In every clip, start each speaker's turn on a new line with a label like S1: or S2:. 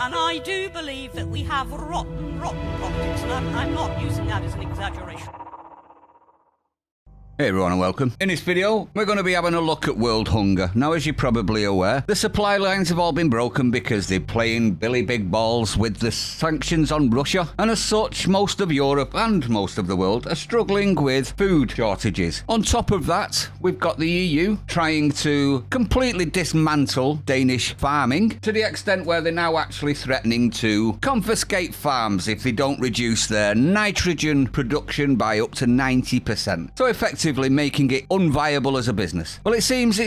S1: And I do believe that we have rotten politics, and I'm not using that as an exaggeration.
S2: Hey everyone and welcome. In this video, we're going to be having a look at world hunger. Now, as you're probably aware, the supply lines have all been broken because they're playing Billy Big Balls with the sanctions on Russia. And as such, most of Europe and most of the world are struggling with food shortages. On top of that, we've got the EU trying to completely dismantle Danish farming to the extent where they're now actually threatening to confiscate farms if they don't reduce their nitrogen production by up to 90%. So effectively making it unviable as a business. Well, it seems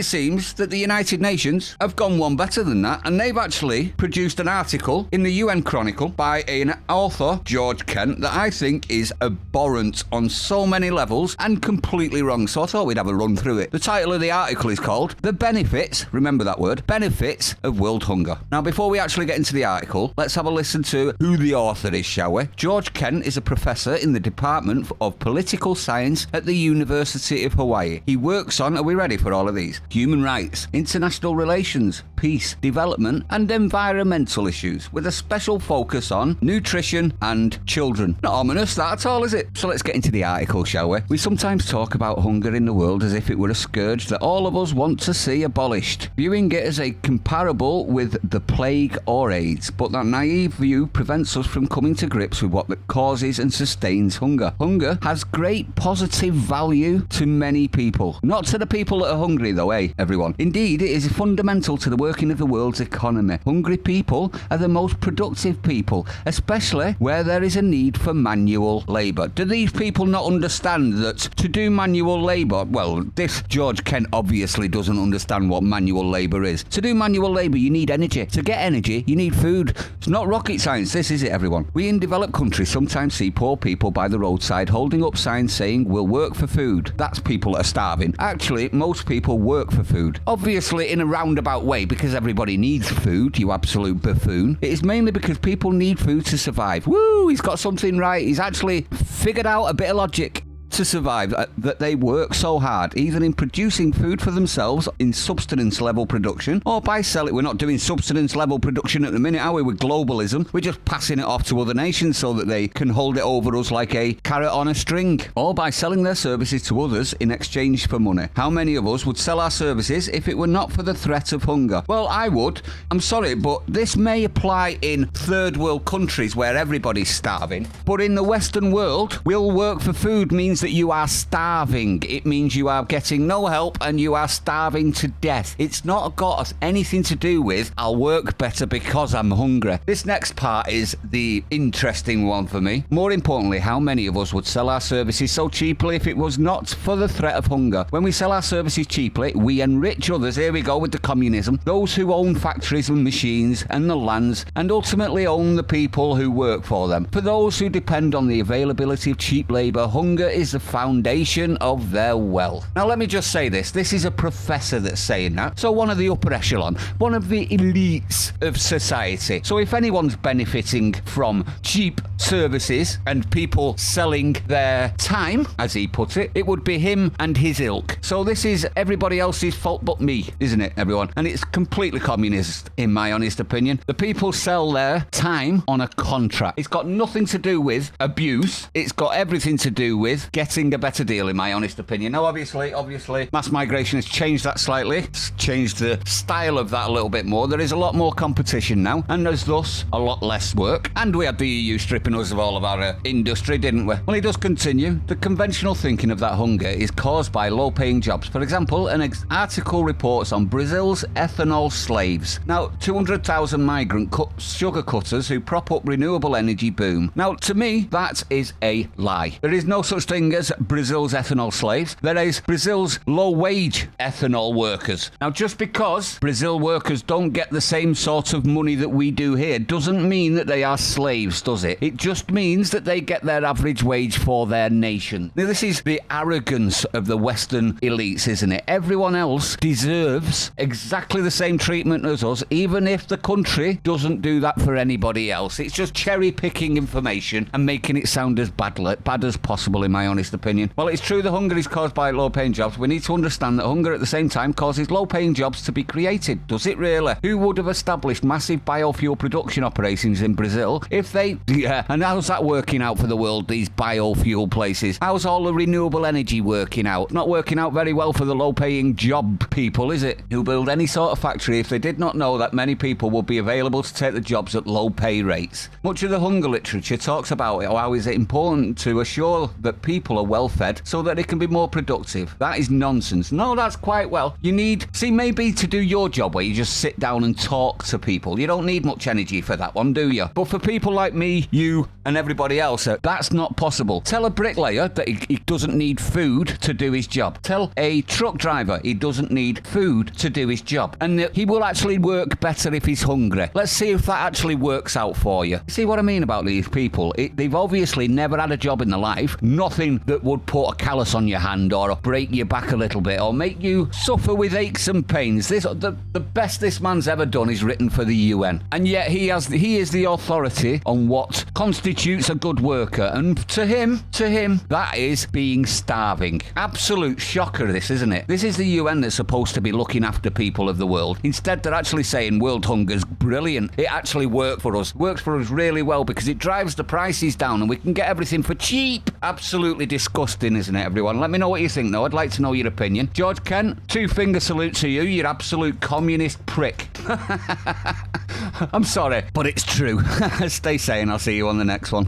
S2: that the United Nations have gone one better than that, and they've actually produced an article in the UN Chronicle by an author, George Kent, that I think is abhorrent on so many levels and completely wrong. So I thought we'd have a run through it. The title of the article is called The Benefits, remember that word, Benefits of World Hunger. Now, before we actually get into the article, let's have a listen to who the author is, shall we? George Kent is a professor in the Department of Political Science at the University of Hawaii. He works on, are we ready for all of these? Human rights, international relations, peace, development, and environmental issues, with a special focus on nutrition and children. Not ominous, that at all, is it? So let's get into the article, shall we? We sometimes talk about hunger in the world as if it were a scourge that all of us want to see abolished, viewing it as a comparable with the plague or AIDS. But that naive view prevents us from coming to grips with what causes and sustains hunger. Hunger has great positive value to many people. Not to the people that are hungry though, everyone. Indeed, it is fundamental to the working of the world's economy. Hungry people are the most productive people, especially where there is a need for manual labour. Do these people not understand that to do manual labour, well, this George Kent obviously doesn't understand what manual labour is. To do manual labour, you need energy. To get energy, you need food. It's not rocket science, this, is it, everyone? We in developed countries sometimes see poor people by the roadside holding up signs saying, "We'll work for food." That's people that are starving. Actually, most people work for food. Obviously in a roundabout way, because everybody needs food, you absolute buffoon. It is mainly because people need food to survive. Woo, he's got something right. He's actually figured out a bit of logic. To survive, that they work so hard, either in producing food for themselves in subsistence level production, or by selling. We're not doing subsistence level production at the minute, are we, with globalism? We're just passing it off to other nations so that they can hold it over us like a carrot on a string, or by selling their services to others in exchange for money. How many of us would sell our services if it were not for the threat of hunger? Well, I would. I'm sorry, but this may apply in third world countries where everybody's starving, but in the Western world, will work for food means that you are starving. It means you are getting no help and you are starving to death. It's not got anything to do with I'll work better because I'm hungry. This next part is the interesting one for me. More importantly, how many of us would sell our services so cheaply if it was not for the threat of hunger? When we sell our services cheaply, we enrich others. Here we go with the communism. Those who own factories and machines and the lands, and ultimately own the people who work for them. For those who depend on the availability of cheap labour, hunger is the foundation of their wealth. Now let me just say this. This is a professor that's saying that. So one of the upper echelon, one of the elites of society. So if anyone's benefiting from cheap services and people selling their time, as he put it, it would be him and his ilk. So this is everybody else's fault but me, isn't it, everyone? And it's completely communist, in my honest opinion. The people sell their time on a contract. It's got nothing to do with abuse. It's got everything to do with getting a better deal, in my honest opinion. Now, obviously, mass migration has changed that slightly. It's changed the style of that a little bit more. There is a lot more competition now, and there's thus a lot less work. And we had the EU stripping us of all of our industry, didn't we? Well, he does continue. The conventional thinking of that hunger is caused by low-paying jobs. For example, an article reports on Brazil's ethanol slaves. Now, 200,000 migrant sugar cutters who prop up renewable energy boom. Now, to me, that is a lie. There is no such thing as Brazil's ethanol slaves. There is Brazil's low-wage ethanol workers. Now, just because Brazil workers don't get the same sort of money that we do here doesn't mean that they are slaves, does it? It It just means that they get their average wage for their nation. Now, this is the arrogance of the Western elites, isn't it? Everyone else deserves exactly the same treatment as us, even if the country doesn't do that for anybody else. It's just cherry-picking information and making it sound as bad as possible, in my honest opinion. Well, it's true the hunger is caused by low-paying jobs. We need to understand that hunger at the same time causes low-paying jobs to be created. Does it really? Who would have established massive biofuel production operations in Brazil if they... Yeah, and how's that working out for the world, these biofuel places? How's all the renewable energy working out? Not working out very well for the low-paying job people, is it? Who build any sort of factory if they did not know that many people would be available to take the jobs at low pay rates. Much of the hunger literature talks about it, how is it important to assure that people are well fed so that they can be more productive. That is nonsense. No, that's quite well. You need, see, maybe to do your job where you just sit down and talk to people. You don't need much energy for that one, do you? But for people like me, you, and everybody else, that's not possible. Tell a bricklayer that he doesn't need food to do his job. Tell a truck driver he doesn't need food to do his job. And he will actually work better if he's hungry. Let's see if that actually works out for you. See what I mean about these people? They've obviously never had a job in their life. Nothing that would put a callus on your hand or break your back a little bit or make you suffer with aches and pains. The best this man's ever done is written for the UN. And yet he is the authority on what constitutes a good worker. And to him, that is being starving. Absolute shocker, this, isn't it? This is the UN that's supposed to be looking after people of the world. Instead, they're actually saying world hunger's brilliant. It actually works for us really well because it drives the prices down and we can get everything for cheap. Absolutely disgusting, isn't it, everyone? Let me know what you think, though. I'd like to know your opinion. George Kent, 2-finger salute to you, you absolute communist prick. I'm sorry, but it's true. Stay sane. I'll see you on the next one.